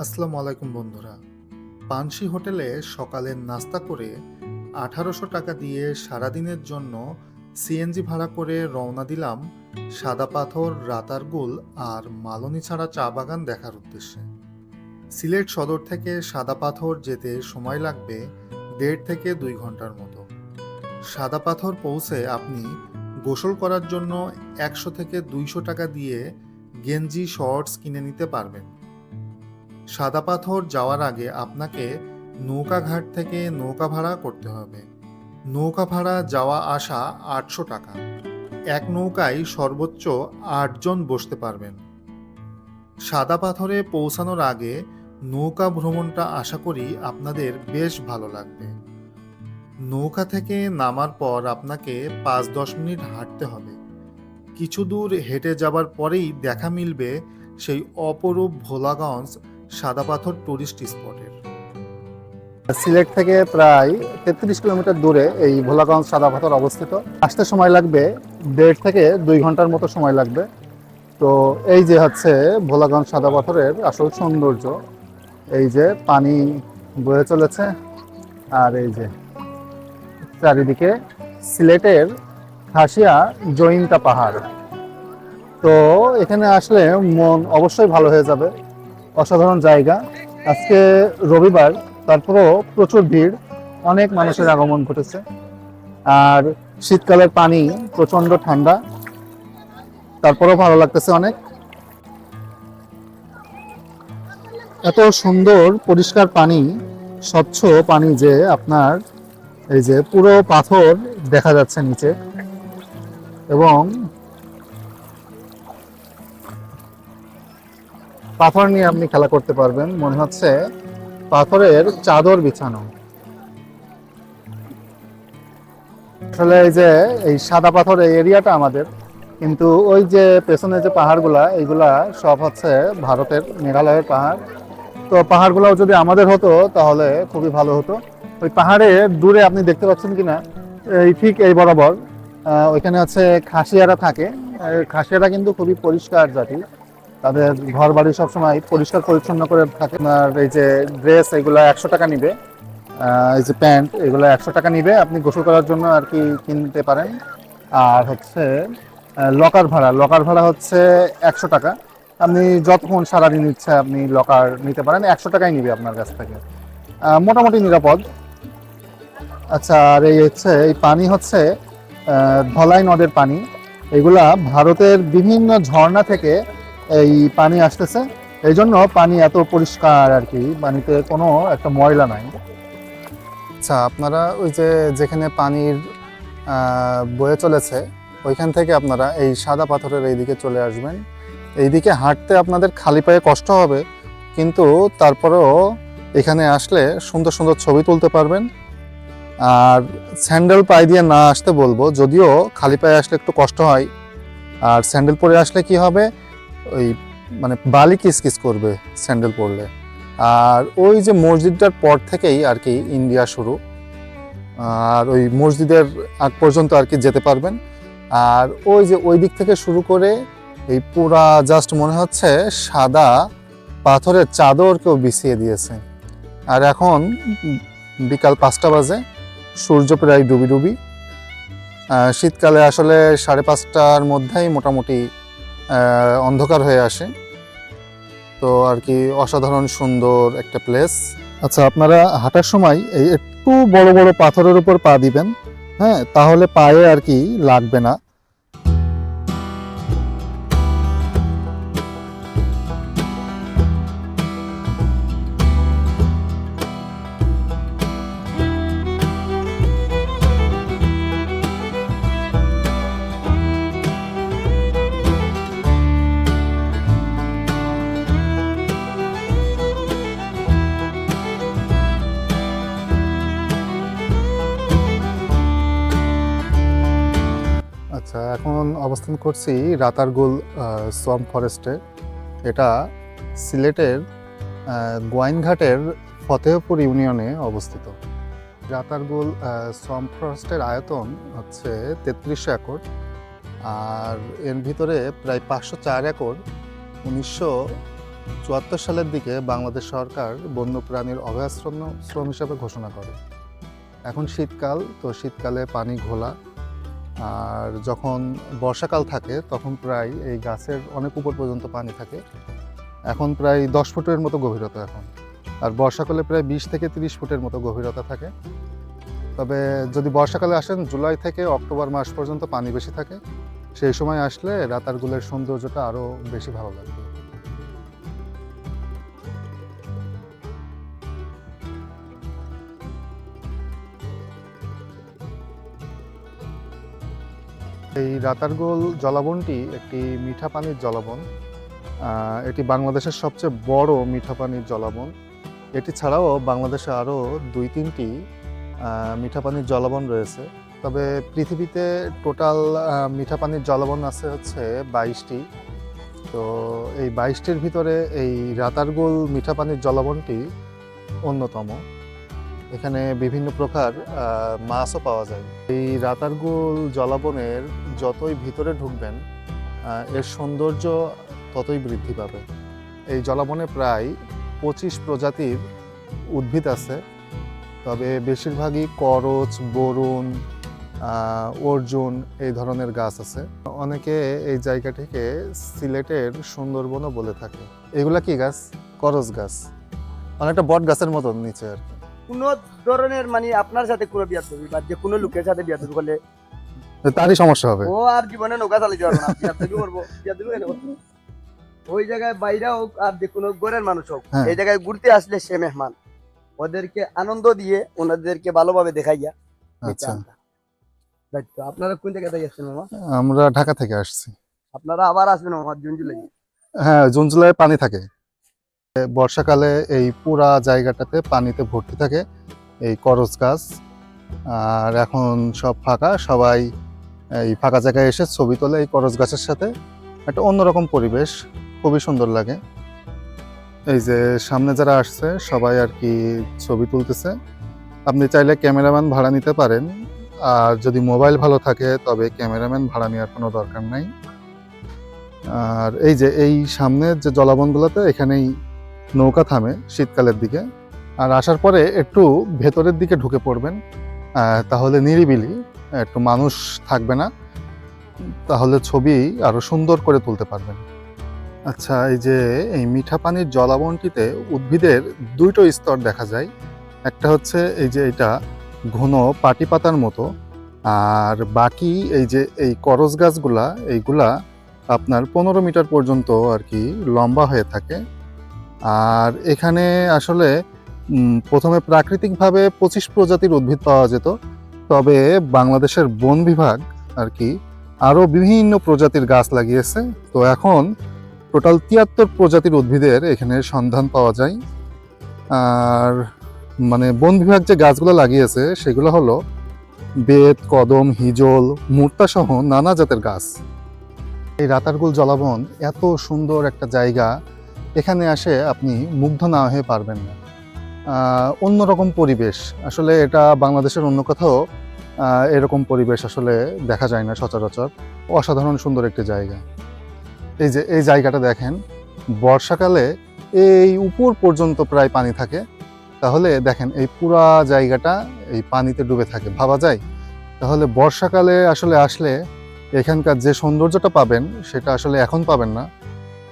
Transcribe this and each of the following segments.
আসসালামু আলাইকুম বন্ধুরা। পানসি হোটেলে সকালের নাস্তা করে 1800 টাকা দিয়ে সারাদিনের জন্য সিএনজি ভাড়া করে রওনা দিলাম সাদা পাথর, রাতারগুল আর মালনীছাড়া চা বাগান দেখার উদ্দেশ্যে। সিলেট সদর থেকে সাদা পাথর যেতে সময় লাগবে 1.5 থেকে 2 ঘন্টার মতো। সাদা পাথর পৌঁছে আপনি গোসল করার জন্য 100 থেকে 200 টাকা দিয়ে গেঞ্জি, শর্টস কিনে নিতে পারবেন। সাদা পাথর যাওয়ার আগে আপনাকে নৌকাঘাট থেকে নৌকা ভাড়া করতে হবে। নৌকা ভাড়া যাওয়া আসা 800 টাকা। এক নৌকায় সর্বোচ্চ 8 জন বসতে পারবেন। সাদা পাথরে পৌঁছানোর আগে নৌকা ভ্রমণটা আশা করি আপনাদের বেশ ভালো লাগবে। নৌকা থেকে নামার পর আপনাকে 5-10 মিনিট হাঁটতে হবে। কিছু দূর হেঁটে যাবার পরেই দেখা মিলবে সেই অপরূপ ভোলাগঞ্জ সাদা পাথর টুরিস্ট স্পটের। সিলেট থেকে প্রায় 33 কিলোমিটার দূরে এই ভোলাগঞ্জ সাদা পাথর অবস্থিত। আসতে সময় লাগবে 1.5 থেকে 2 ঘন্টার মতো সময় লাগবে। তো এই যে হচ্ছে ভোলাগঞ্জ সাদা পাথরের আসল সৌন্দর্য। এই যে পানি বয়ে চলেছে আর এই যে চারিদিকে সিলেটের খাসিয়া জৈন্তা পাহাড়। তো এখানে আসলে মন অবশ্যই ভালো হয়ে যাবে। অসাধারণ জায়গা। আজকে রবিবার, তারপরেও প্রচুর ভিড়, অনেক মানুষের আগমন ঘটেছে। আর শীতকালের পানি প্রচন্ড ঠান্ডা, তারপরেও ভালো লাগতেছে অনেক। এত সুন্দর পরিষ্কার পানি, স্বচ্ছ পানি যে আপনার এই যে পুরো পাথর দেখা যাচ্ছে নিচে, এবং পাথর নিয়ে আপনি খেলা করতে পারবেন। মনে হচ্ছে পাথরের চাদর বিছানো। আসলে এই যে এই সাদা পাথর এই এরিয়াটা আমাদের, কিন্তু ওই যে পেছনে যে পাহাড়গুলা, এইগুলা সব হচ্ছে ভারতের মেঘালয়ের পাহাড়। তো পাহাড়গুলাও যদি আমাদের হতো তাহলে খুবই ভালো হতো। ওই পাহাড়ে দূরে আপনি দেখতে পাচ্ছেন কিনা, এই ঠিক এই বরাবর ওইখানে হচ্ছে খাসিয়ারা থাকে। খাসিয়ারা কিন্তু খুবই পরিষ্কার জাতি, তাদের ঘর বাড়ি সবসময় পরিষ্কার পরিচ্ছন্ন করে থাকে। আর এই যে ড্রেস, এগুলা 100 টাকা নিবে। এই যে প্যান্ট, এগুলো 100 টাকা নিবে, আপনি গোসল করার জন্য আর কি কিনতে পারেন। আর হচ্ছে লকার ভাড়া হচ্ছে 100 টাকা। আপনি যতক্ষণ সারাদিন ইচ্ছা আপনি লকার নিতে পারেন, 100 টাকাই নিবে আপনার কাছ থেকে। মোটামুটি নিরাপদ। আচ্ছা, আর এই হচ্ছে এই পানি হচ্ছে ধলাই নদের পানি। এগুলা ভারতের বিভিন্ন ঝর্ণা থেকে এই পানি আসতেছে, এই জন্য পানি এত পরিষ্কার আর কি, পানিতে কোনো একটা ময়লা নাই। আচ্ছা, আপনারা ওই যে যেখানে পানির বয়ে চলেছে ওইখান থেকে আপনারা এই সাদা পাথরের এইদিকে চলে আসবেন। এইদিকে হাঁটতে আপনাদের খালি পায়ে কষ্ট হবে, কিন্তু তারপরেও এখানে আসলে সুন্দর সুন্দর ছবি তুলতে পারবেন। আর স্যান্ডেল পায়ে দিয়ে না আসতে বলবো, যদিও খালি পায়ে আসলে একটু কষ্ট হয়। আর স্যান্ডেল পরে আসলে কি হবে, ওই মানে বালি কিসকিস করবে স্যান্ডেল পরলে। আর ওই যে মসজিদটার পর থেকেই আর কি ইন্ডিয়া শুরু, আর ওই মসজিদের আগ পর্যন্ত আর কি যেতে পারবেন। আর ওই যে ওই দিক থেকে শুরু করে এই পুরা জাস্ট মনে হচ্ছে সাদা পাথরের চাদর কেউ বিছিয়ে দিয়েছে। আর এখন বিকাল 5টা বাজে, সূর্য প্রায় ডুবি ডুবি। শীতকালে আসলে 5:30টার মধ্যেই মোটামুটি অন্ধকার হয়ে আসে। তো আর কি অসাধারণ সুন্দর একটা প্লেস। আচ্ছা, আপনারা হাঁটার সময় এই একটু বড় বড় পাথরের উপর পা দিবেন, হ্যাঁ, তাহলে পায়ে আর কি লাগবে না। আচ্ছা, এখন অবস্থান করছি রাতারগুল সোয়াম্প ফরেস্টে। এটা সিলেটের গোয়াইনঘাটের ফতেহপুর ইউনিয়নে অবস্থিত। রাতারগুল সোয়াম্প ফরেস্টের আয়তন হচ্ছে 3300 একর, আর এর ভিতরে প্রায় 504 একর 1974 সালের দিকে বাংলাদেশ সরকার বন্যপ্রাণীর অভয়াশ্রম হিসাবে ঘোষণা করে। এখন শীতকাল, তো শীতকালে পানি ঘোলা, আর যখন বর্ষাকাল থাকে তখন প্রায় এই গাছের অনেক উপর পর্যন্ত পানি থাকে। এখন প্রায় 10 ফুটের মতো গভীরতা এখন, আর বর্ষাকালে প্রায় 20 থেকে 30 ফুটের মতো গভীরতা থাকে। তবে যদি বর্ষাকালে আসেন, জুলাই থেকে অক্টোবর মাস পর্যন্ত পানি বেশি থাকে। সেই সময় আসলে রাতারগুলের সৌন্দর্যটা আরও বেশি ভালো লাগবে। এই রাতারগুল জলাবনটি একটি মিঠা পানির জলাবন। এটি বাংলাদেশের সবচেয়ে বড় মিঠা পানির জলাবন। এটি ছাড়াও বাংলাদেশে আরও 2-3টি মিঠা পানির জলাবন রয়েছে। তবে পৃথিবীতে টোটাল মিঠা পানির জলাবন আছে হচ্ছে 22টি। তো এই 22টির ভিতরে এই রাতারগুল মিঠা পানির জলাবনটি অন্যতম। এখানে বিভিন্ন প্রকার মাছও পাওয়া যায়। এই রাতারগুল জলাবনের যতই ভিতরে ঢুকবেন, এর সৌন্দর্য ততই বৃদ্ধি পাবে। এই জলাবনে প্রায় 25 প্রজাতির উদ্ভিদ আছে, তবে বেশিরভাগই করচ, বরুণ, অর্জুন এই ধরনের গাছ আছে। অনেকে এই জায়গাটিকে সিলেটের সুন্দরবনও বলে থাকে। এগুলা কি গাছ? করচ গাছ, অনেকটা বট গাছের মতন নিচে আর কি। কোন ধরনের মানে আপনার সাথে কোনো বিয়াদবি বা যে কোনো লোকের সাথে বিয়াদবি করলে তারই সমস্যা হবে। ও আর জীবনে নৌকা চালিয়ে যাবে না, বিয়াদবি করবো, বিয়াদবি কেন করবো? ওই জায়গায় বাইরে হোক আর যে কোনো ঘরের মানুষ হোক, হ্যাঁ। এই জায়গায় ঘুরতে আসলে সে মেহমান, ওদেরকে আনন্দ দিয়ে ওনাদেরকে ভালোভাবে দেখাইয়া আচ্ছা, দায়িত্ব। আপনারা কোন জায়গায় থেকে আসছেন মামা? আমরা ঢাকা থেকে আসছি। আপনারা আবার আসবেন মামা জুন জুলাই? হ্যাঁ, জুন জুলাই পানি থাকে। বর্ষাকালে এই পুরা জায়গাটাতে পানিতে ভর্তি থাকে এই করচ গাছ। আর এখন সব ফাঁকা, সবাই এই ফাঁকা জায়গায় এসে ছবি তোলে এই করচ গাছের সাথে। একটা অন্যরকম পরিবেশ, খুবই সুন্দর লাগে। এই যে সামনে যারা আসছে সবাই আর কি ছবি তুলতেছে। আপনি চাইলে ক্যামেরাম্যান ভাড়া নিতে পারেন, আর যদি মোবাইল ভালো থাকে তবে ক্যামেরাম্যান ভাড়া নেওয়ার কোনো দরকার নাই। আর এই যে এই সামনের যে জলাবনগুলোতে এখানেই নৌকা থামে শীতকালের দিকে। আর আসার পরে একটু ভেতরের দিকে ঢুকে পড়বেন, তাহলে নিরিবিলি, একটু মানুষ থাকবে না, তাহলে ছবি আরো সুন্দর করে তুলতে পারবেন। আচ্ছা, এই যে এই মিঠা পানির জলাবনটিতে উদ্ভিদের দুটো স্তর দেখা যায়। একটা হচ্ছে এই যে এটা ঘন পাটি পাতার মতো, আর বাকি এই যে এই করচ গাছগুলা, এইগুলা আপনার 15 মিটার পর্যন্ত আর কি লম্বা হয়ে থাকে। আর এখানে আসলে প্রথমে প্রাকৃতিকভাবে 25 প্রজাতির উদ্ভিদ পাওয়া যেত, তবে বাংলাদেশের বন বিভাগ আর কি আরও বিভিন্ন প্রজাতির গাছ লাগিয়েছে। তো এখন টোটাল 73 প্রজাতির উদ্ভিদের এখানে সন্ধান পাওয়া যায়। আর মানে বন বিভাগ যে গাছগুলো লাগিয়েছে সেগুলো হলো বেত, কদম, হিজল, মুর্তা সহ নানা জাতের গাছ। এই রাতারগুল জলাবন এত সুন্দর একটা জায়গা, এখানে আসে আপনি মুগ্ধ না হয়ে পারবেন না। অন্যরকম পরিবেশ, আসলে এটা বাংলাদেশের অন্য কোথাও এরকম পরিবেশ আসলে দেখা যায় না সচরাচর। অসাধারণ সুন্দর একটি জায়গা। এই যে এই জায়গাটা দেখেন, বর্ষাকালে এই উপর পর্যন্ত প্রায় পানি থাকে। তাহলে দেখেন এই পুরা জায়গাটা এই পানিতে ডুবে থাকে, ভাবা যায়? তাহলে বর্ষাকালে আসলে আসলে এখানকার যে সৌন্দর্যটা পাবেন সেটা আসলে এখন পাবেন না।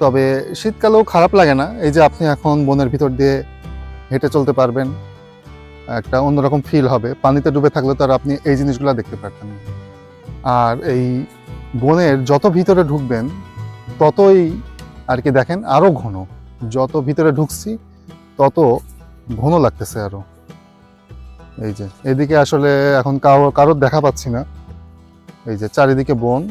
তবে শীতকালেও খারাপ লাগে না। এই যে আপনি এখন বনের ভিতর দিয়ে হেঁটে চলতে পারবেন, একটা অন্যরকম ফিল হবে। পানিতে ডুবে থাকলে তো আর আপনি এই জিনিসগুলো দেখতে পারতেন না। আর এই বনের যত ভিতরে ঢুকবেন ততই আর কি দেখেন আরো ঘন। যত ভিতরে ঢুকছি তত ঘন লাগতেছে আরো। এই যে এদিকে আসলে এখন কারোর দেখা পাচ্ছি না। এই যে চারিদিকে বন।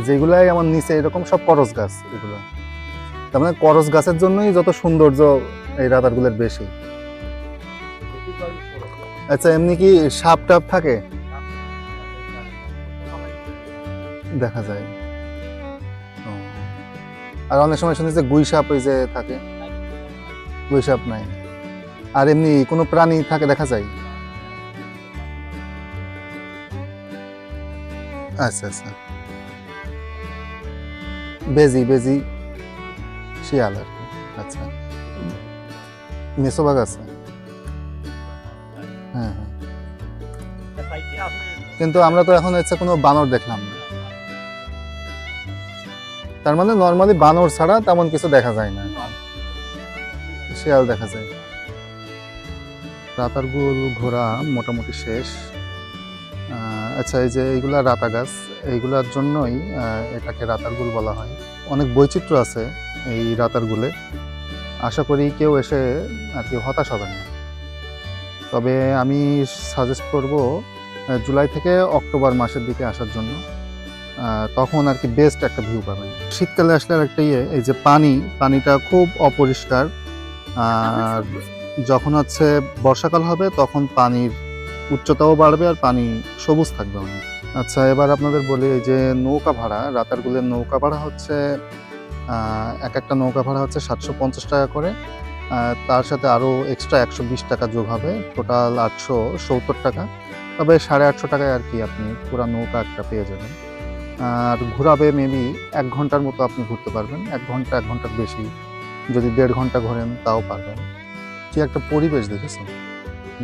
যেগুলাই আমার নিচে এরকম সব করচ গাছ, এগুলো তার মানে করচ গাছের জন্যই যত সৌন্দর্য এই রাতারগুলের বেশি। আচ্ছা, এমনি কি সাপ টাপ থাকে? দেখা যায়। ও। আর অনেক সময় শুনেছি যে গুই সাপ ওই যে থাকে, গুই সাপ নাই। আর এমনি কোনো প্রাণী থাকে দেখা যায়? আচ্ছা আচ্ছা, বেজি বেজি শিয়াল আর কি। আচ্ছা, মেসোবাগ আছে। হ্যাঁ হ্যাঁ, কিন্তু আমরা তো এখন হচ্ছে কোনো বানর দেখলাম না। তার মানে নর্মালি বানর ছাড়া তেমন কিছু দেখা যায় না, শিয়াল দেখা যায়। রাতারগুল ঘোরা মোটামুটি শেষ। আচ্ছা, এই যে এইগুলা রাতা গাছ, এইগুলার জন্যই এটাকে রাতারগুল বলা হয়। অনেক বৈচিত্র্য আছে এই রাতারগুলে। আশা করি কেউ এসে আর কি হতাশ হবেন না। তবে আমি সাজেস্ট করব জুলাই থেকে অক্টোবর মাসের দিকে আসার জন্য। তখন আর কি বেস্ট একটা ভিউ পাবেন। শীতকালে আসলে আর একটা এই যে পানিটা খুব অপরিষ্কার। আর যখন হচ্ছে বর্ষাকাল হবে তখন পানির উচ্চতাও বাড়বে আর পানি সবুজ থাকবে অনেক। আচ্ছা, এবার আপনাদের বলি, এই যে নৌকা ভাড়া, রাতারগুলের নৌকা ভাড়া হচ্ছে এক একটা নৌকা ভাড়া হচ্ছে 750 টাকা করে। তার সাথে আরও এক্সট্রা 120 টাকা যোগ হবে, টোটাল 870 টাকা। তবে 850 টাকায় আর কি আপনি পুরো নৌকা একটা পেয়ে যাবেন। আর ঘোরাবে মেবি 1 ঘন্টার মতো আপনি ঘুরতে পারবেন। 1 ঘন্টার বেশি, যদি 1.5 ঘন্টা ঘোরেন তাও পারবেন। কি একটা পরিবেশ দেখেছেন,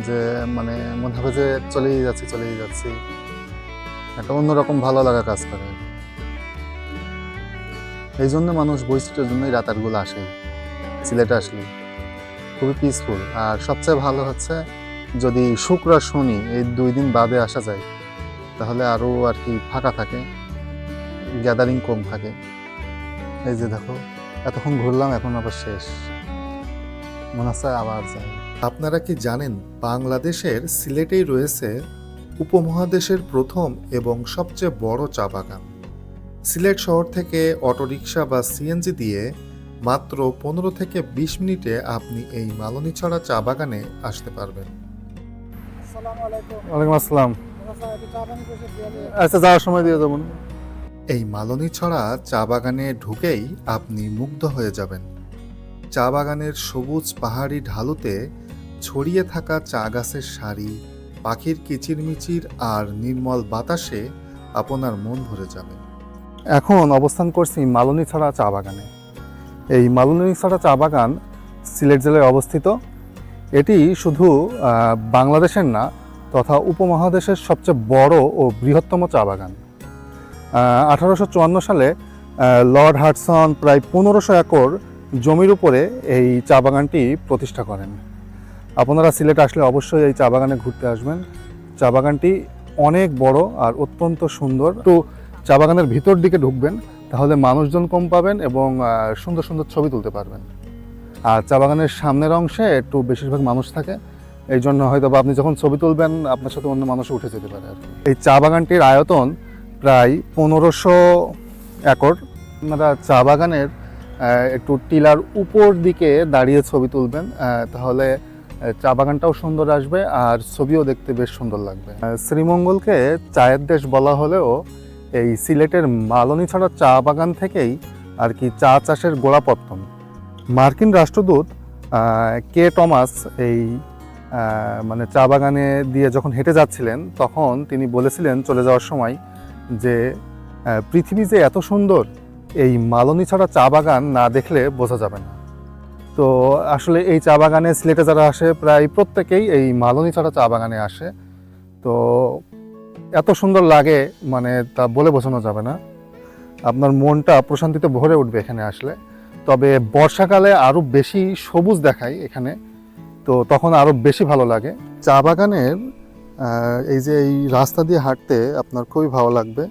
যে মানে মনে হবে যে চলেই যাচ্ছি, একটা অন্যরকম ভালো লাগা কাজ করে। এই জন্য মানুষ বৈচিত্র্যের জন্যই রাতারগুলো আসে সিলেটে। আসলে খুবই পিসফুল। আর সবচেয়ে ভালো হচ্ছে যদি শুক্র আর শনি এই 2 দিন বাদে আসা যায়, তাহলে আরও আর কি ফাঁকা থাকে, গ্যাদারিং কম থাকে। এই যে দেখো, এতক্ষণ ঘুরলাম, এখন আবার শেষ, মনে হচ্ছে আবার যাই। আপনারা কি জানেন বাংলাদেশের সিলেটেই রয়েছে উপমহাদেশের প্রথম এবং সবচেয়ে বড় চা বাগান। সিলেট শহর থেকে অটোরিকশা বা সিএনজি দিয়ে মাত্র 15 থেকে 20 মিনিটে আপনি এই মালনীছড়া চা বাগানে আসতে পারবেন। ওয়ালাইকুম আসসালাম। আচ্ছা, যাওয়ার সময় দিয়ে যাবেন। এই মালনীছড়া চা বাগানে ঢুকেই আপনি মুগ্ধ হয়ে যাবেন। চা বাগানের সবুজ পাহাড়ি ঢালুতে ছড়িয়ে থাকা চা গাছের সারি, পাখির কিচিরমিচির আর নির্মল বাতাসে আপনার মন ভরে যাবে। এখন অবস্থান করছি মালনীছড়া চা বাগানে। এই মালনীছড়া চা বাগান সিলেট জেলায় অবস্থিত। এটি শুধু বাংলাদেশের না, তথা উপমহাদেশের সবচেয়ে বড় ও বৃহত্তম চা বাগান। 1854 সালে লর্ড হাডসন প্রায় 1500 একর জমির উপরে এই চা বাগানটি প্রতিষ্ঠা করেন। আপনারা সিলেট আসলে অবশ্যই এই চা বাগানে ঘুরতে আসবেন। চা বাগানটি অনেক বড় আর অত্যন্ত সুন্দর। তো চা বাগানের ভিতর দিকে ঢুকবেন, তাহলে মানুষজন কম পাবেন এবং সুন্দর সুন্দর ছবি তুলতে পারবেন। আর চা বাগানের সামনের অংশে একটু বেশিরভাগ মানুষ থাকে, এই জন্য হয়তো বা আপনি যখন ছবি তুলবেন আপনার সাথে অন্য মানুষ উঠে যেতে পারে আর কি। এই চা বাগানটির আয়তন প্রায় 1500 একর। আপনারা চা বাগানের একটু টিলার উপর দিকে দাঁড়িয়ে ছবি তুলবেন, তাহলে চা বাগানটাও সুন্দর আসবে আর ছবিও দেখতে বেশ সুন্দর লাগবে। শ্রীমঙ্গলকে চায়ের দেশ বলা হলেও এই সিলেটের মালনীছড়া চা বাগান থেকেই আর কি চা চাষের গোড়াপত্তন। মার্কিন রাষ্ট্রদূত কে টমাস এই মানে চা বাগানে দিয়ে যখন হেঁটে যাচ্ছিলেন, তখন তিনি বলেছিলেন চলে যাওয়ার সময় যে পৃথিবী যে এত সুন্দর, এই মালনীছড়া চা বাগান না দেখলে বোঝা যাবে না। তো আসলে এই চা বাগানে সিলেটে যারা আসে প্রায় প্রত্যেকেই এই মালনীছড়া চা বাগানে আসে। তো এত সুন্দর লাগে, মানে তা বলে বোঝানো যাবে না। আপনার মনটা প্রশান্তিতে ভরে উঠবে এখানে আসলে। তবে বর্ষাকালে আরও বেশি সবুজ দেখায় এখানে, তো তখন আরও বেশি ভালো লাগে। চা বাগানের এই যে এই রাস্তা দিয়ে হাঁটতে আপনার খুবই ভালো লাগবে।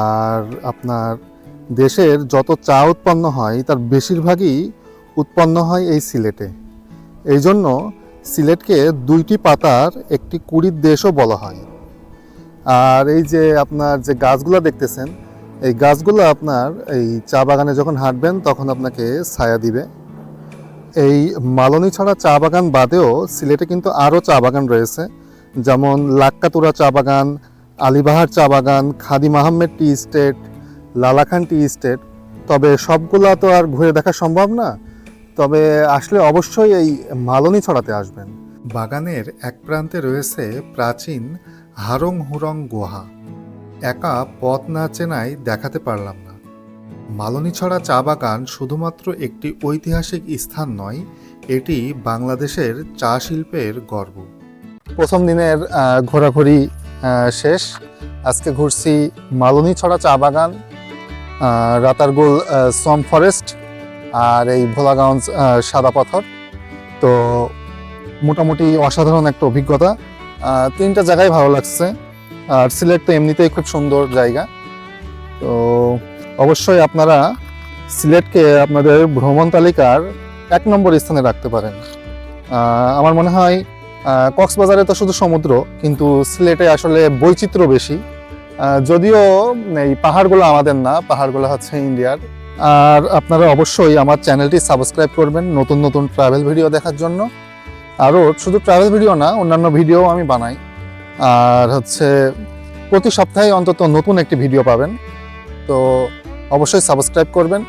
আর আপনার দেশের যত চা উৎপন্ন হয় তার বেশিরভাগই উৎপন্ন হয় এই সিলেটে। এই জন্য সিলেটকে 2টি পাতার একটি কুড়ির দেশও বলা হয়। আর এই যে আপনার যে গাছগুলো দেখতেছেন, এই গাছগুলো আপনার এই চা বাগানে যখন হাঁটবেন তখন আপনাকে ছায়া দিবে। এই মালনীছড়া চা বাগান বাদেও সিলেটে কিন্তু আরও চা বাগান রয়েছে, যেমন লাক্কাতুরা চা বাগান, আলিবাহার চা বাগান, Khadim Ahmed tea estate, Lalakhan tea estate. তবে সবগুলা তো আর ঘুরে দেখা সম্ভব না, তবে আসলে অবশ্যই এই মালনী ছড়াতে আসবেন। বাগানের এক প্রান্তে রয়েছে প্রাচীন হারং হুরং গুহা। একা পথ না চেনায় দেখাতে পারলাম না। মালনীছড়া চা বাগান শুধুমাত্র একটি ঐতিহাসিক স্থান নয়, এটি বাংলাদেশের চা শিল্পের গর্ব। প্রথম দিনের ঘোরাঘুরি শেষ। আজকে ঘুরছি মালনীছড়া চা বাগান, রাতারগুল সোয়াম ফরেস্ট আর এই ভোলাগঞ্জ সাদা পাথর। তো মোটামুটি অসাধারণ একটা অভিজ্ঞতা। তিনটা জায়গায় ভালো লাগছে। আর সিলেট তো এমনিতেই খুব সুন্দর জায়গা। তো অবশ্যই আপনারা সিলেটকে আপনাদের ভ্রমণ তালিকার 1 নম্বর স্থানে রাখতে পারেন। আমার মনে হয় কক্সবাজারে তো শুধু সমুদ্র, কিন্তু সিলেটে আসলে বৈচিত্র্য বেশি। যদিও এই পাহাড়গুলো আমাদের না, পাহাড়গুলো হচ্ছে ইন্ডিয়ার। আর আপনারা অবশ্যই আমার চ্যানেলটি সাবস্ক্রাইব করবেন নতুন নতুন ট্রাভেল ভিডিও দেখার জন্য। আরও শুধু ট্রাভেল ভিডিও না, অন্যান্য ভিডিও আমি বানাই। আর হচ্ছে প্রতি সপ্তাহে অন্তত নতুন একটি ভিডিও পাবেন। তো অবশ্যই সাবস্ক্রাইব করবেন।